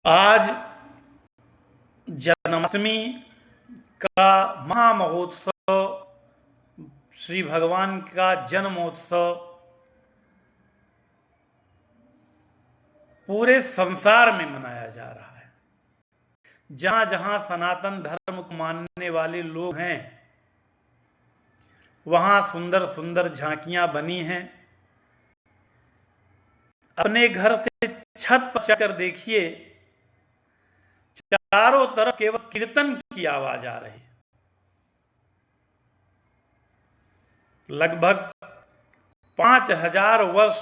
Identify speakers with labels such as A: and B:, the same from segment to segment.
A: आज जन्माष्टमी का महामहोत्सव, श्री भगवान का जन्मोत्सव पूरे संसार में मनाया जा रहा है। जहां जहां सनातन धर्म को मानने वाले लोग हैं, वहां सुंदर सुंदर झांकियां बनी हैं। अपने घर से छत पर चढ़कर देखिए, चारों तरफ केवल कीर्तन की आवाज आ रही है। लगभग 5000 वर्ष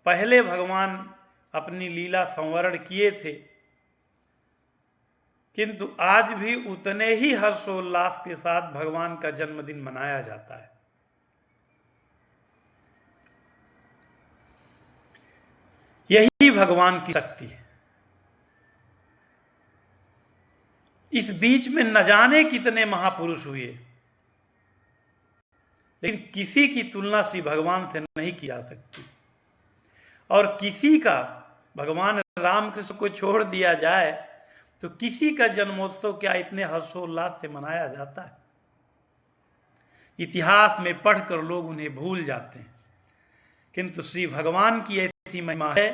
A: पहले भगवान अपनी लीला संवरण किए थे, किंतु आज भी उतने ही हर्षोल्लास के साथ भगवान का जन्मदिन मनाया जाता है। यही भगवान की शक्ति है। इस बीच में न जाने कितने महापुरुष हुए, लेकिन किसी की तुलना श्री भगवान से नहीं की जा सकती। और किसी का, भगवान रामकृष्ण को छोड़ दिया जाए तो किसी का जन्मोत्सव क्या इतने हर्षोल्लास से मनाया जाता है? इतिहास में पढ़कर लोग उन्हें भूल जाते हैं, किंतु श्री भगवान की ऐसी महिमा है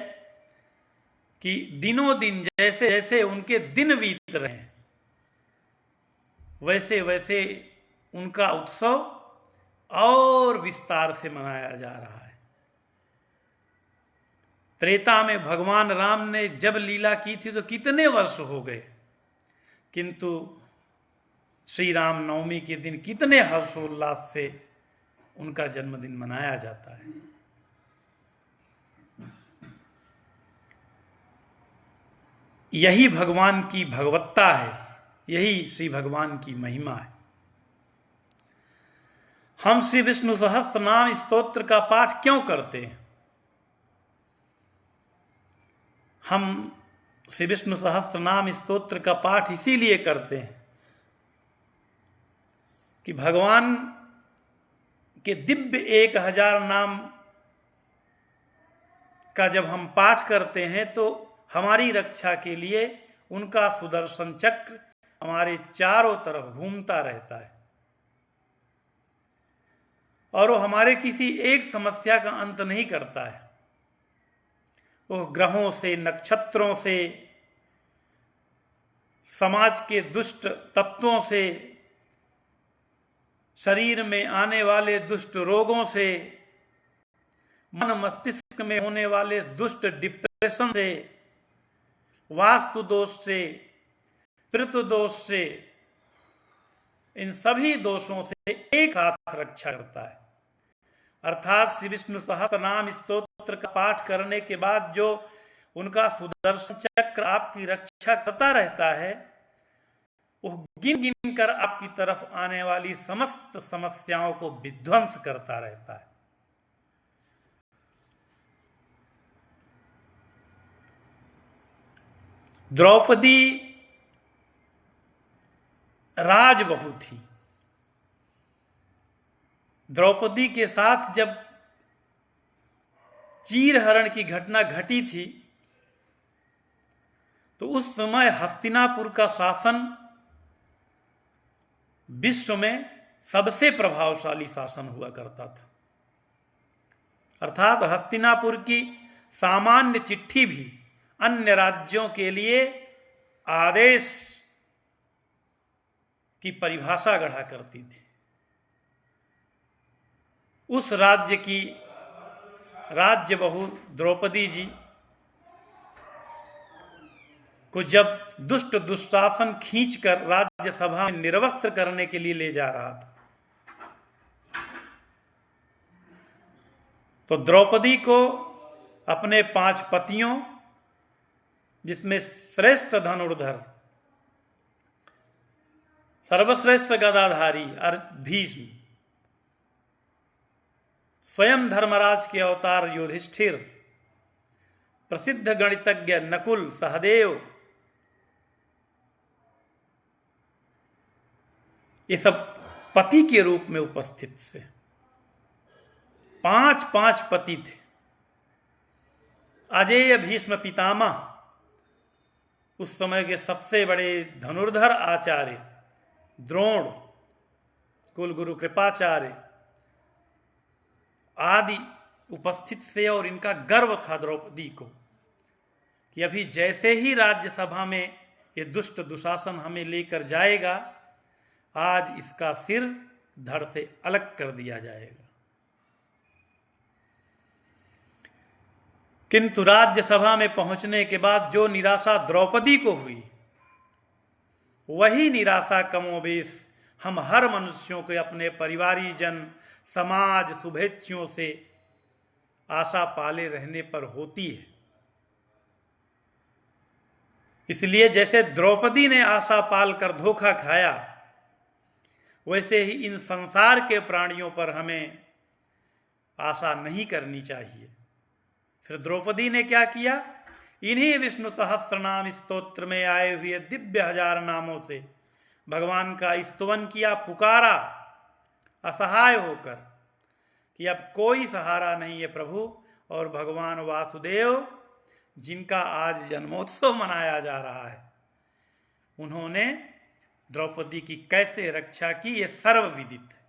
A: कि दिनों दिन जैसे जैसे उनके दिन बीत रहे हैं, वैसे वैसे उनका उत्सव और विस्तार से मनाया जा रहा है। त्रेता में भगवान राम ने जब लीला की थी तो कितने वर्ष हो गए, किंतु श्री राम नवमी के दिन कितने हर्षोल्लास से उनका जन्मदिन मनाया जाता है। यही भगवान की भगवत्ता है, यही श्री भगवान की महिमा है। हम श्री विष्णु सहस्त्रनाम स्तोत्र का पाठ क्यों करते हैं? हम श्री विष्णु सहस्त्रनाम स्तोत्र का पाठ इसीलिए करते हैं कि भगवान के दिव्य 1000 नाम का जब हम पाठ करते हैं तो हमारी रक्षा के लिए उनका सुदर्शन चक्र हमारे चारों तरफ घूमता रहता है और वो हमारे किसी एक समस्या का अंत नहीं करता है। वो ग्रहों से, नक्षत्रों से, समाज के दुष्ट तत्वों से, शरीर में आने वाले दुष्ट रोगों से, मन मस्तिष्क में होने वाले दुष्ट डिप्रेशन से, वास्तु दोष से, पितृ दोष से, इन सभी दोषों से एक साथ रक्षा करता है। अर्थात श्री विष्णु सहस्त्रनाम स्तोत्र का पाठ करने के बाद जो उनका सुदर्शन चक्र आपकी रक्षा करता रहता है, वो गिन गिन कर आपकी तरफ आने वाली समस्त समस्याओं को विध्वंस करता रहता है। द्रौपदी राजबहू थी। द्रौपदी के साथ जब चीरहरण की घटना घटी थी तो उस समय हस्तिनापुर का शासन विश्व में सबसे प्रभावशाली शासन हुआ करता था। अर्थात हस्तिनापुर की सामान्य चिट्ठी भी अन्य राज्यों के लिए आदेश की परिभाषा गढ़ा करती थी। उस राज्य की राज्य बहू द्रौपदी जी को जब दुष्ट दुशासन खींचकर राज्यसभा में निर्वस्त्र करने के लिए ले जा रहा था, तो द्रौपदी को अपने 5 पतियों, जिसमें श्रेष्ठ धनुर्धर, सर्वश्रेष्ठ गदाधारी भीष्म, स्वयं धर्मराज के अवतार युधिष्ठिर, प्रसिद्ध गणितज्ञ नकुल सहदेव, ये सब पति के रूप में उपस्थित थे। 5 पति थे। अजेय भीष्म पितामह उस समय के सबसे बड़े धनुर्धर आचार्य द्रोण, कुलगुरु कृपाचार्य आदि उपस्थित थे और इनका गर्व था द्रौपदी को कि अभी जैसे ही राज्यसभा में ये दुष्ट दुशासन हमें लेकर जाएगा, आज इसका सिर धड़ से अलग कर दिया जाएगा। किंतु राज्यसभा में पहुंचने के बाद जो निराशा द्रौपदी को हुई, वही निराशा कमोबेश हम हर मनुष्यों के अपने परिवारीजन, समाज, शुभेच्छुओं से आशा पाले रहने पर होती है। इसलिए जैसे द्रौपदी ने आशा पाल कर धोखा खाया, वैसे ही इन संसार के प्राणियों पर हमें आशा नहीं करनी चाहिए। फिर द्रौपदी ने क्या किया? इन्हीं विष्णु सहस्त्रनाम स्तोत्र में आए हुए दिव्य 1000 नामों से भगवान का स्तुवन किया, पुकारा असहाय होकर कि अब कोई सहारा नहीं है प्रभु। और भगवान वासुदेव, जिनका आज जन्मोत्सव मनाया जा रहा है, उन्होंने द्रौपदी की कैसे रक्षा की, ये सर्वविदित है।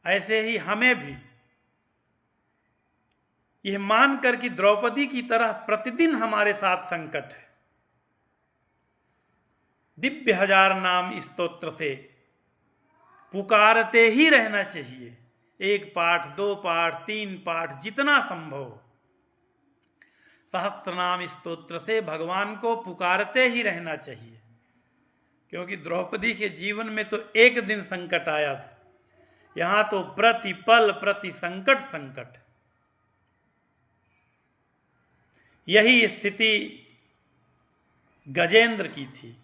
A: ऐसे ही हमें भी यह मानकर कि द्रौपदी की तरह प्रतिदिन हमारे साथ संकट है, दिव्य 1000 नाम स्तोत्र से पुकारते ही रहना चाहिए। 1 पाठ, 2 पाठ, 3 पाठ, जितना संभव सहस्त्रनाम स्तोत्र से भगवान को पुकारते ही रहना चाहिए। क्योंकि द्रौपदी के जीवन में तो एक दिन संकट आया था, यहां तो प्रति पल प्रति संकट संकट। यही स्थिति गजेंद्र की थी।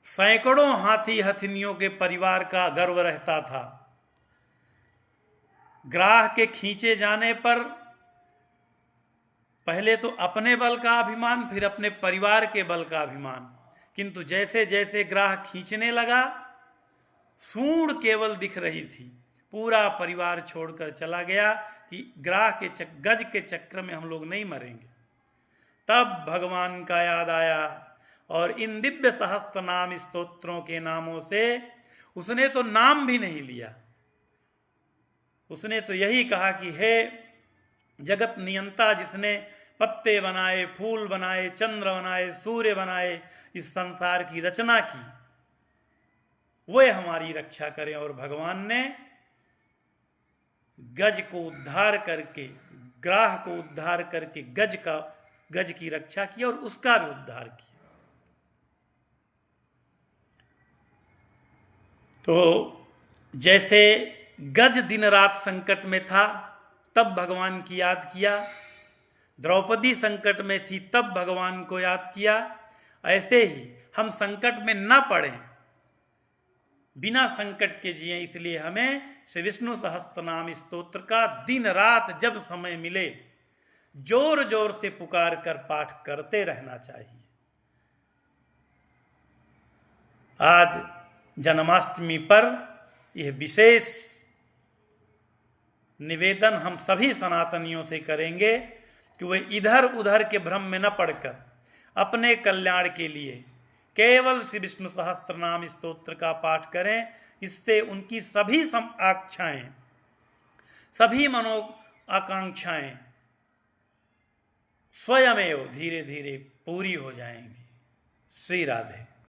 A: सैकड़ों हाथी हथिनियों के परिवार का गर्व रहता था। ग्राह के खींचे जाने पर पहले तो अपने बल का अभिमान, फिर अपने परिवार के बल का अभिमान। किंतु जैसे जैसे ग्राह खींचने लगा, सूंड केवल दिख रही थी, पूरा परिवार छोड़कर चला गया कि ग्राह के गज के चक्र में हम लोग नहीं मरेंगे। तब भगवान का याद आया और इन दिव्य सहस्त्रनाम स्तोत्रों के नामों से उसने तो नाम भी नहीं लिया, उसने तो यही कहा कि हे जगत नियंता, जिसने पत्ते बनाए, फूल बनाए, चंद्र बनाए, सूर्य बनाए, इस संसार की रचना की, वह हमारी रक्षा करें। और भगवान ने गज को उद्धार करके, ग्राह को उद्धार करके गज की रक्षा की और उसका भी उद्धार किया। तो जैसे गज दिन रात संकट में था, तब भगवान की याद किया, द्रौपदी संकट में थी, तब भगवान को याद किया। ऐसे ही हम संकट में न पड़ें, बिना संकट के जिए, इसलिए हमें श्री विष्णु सहस्त्रनाम स्तोत्र का दिन रात जब समय मिले जोर जोर से पुकार कर पाठ करते रहना चाहिए। आज जन्माष्टमी पर यह विशेष निवेदन हम सभी सनातनियों से करेंगे कि वे इधर उधर के भ्रम में न पड़कर अपने कल्याण के लिए केवल श्री विष्णु सहस्त्रनाम स्तोत्र का पाठ करें। इससे उनकी सभी आकांक्षाएं, सभी मनोआकांक्षाएं स्वयमेव धीरे धीरे पूरी हो जाएंगी। श्री राधे।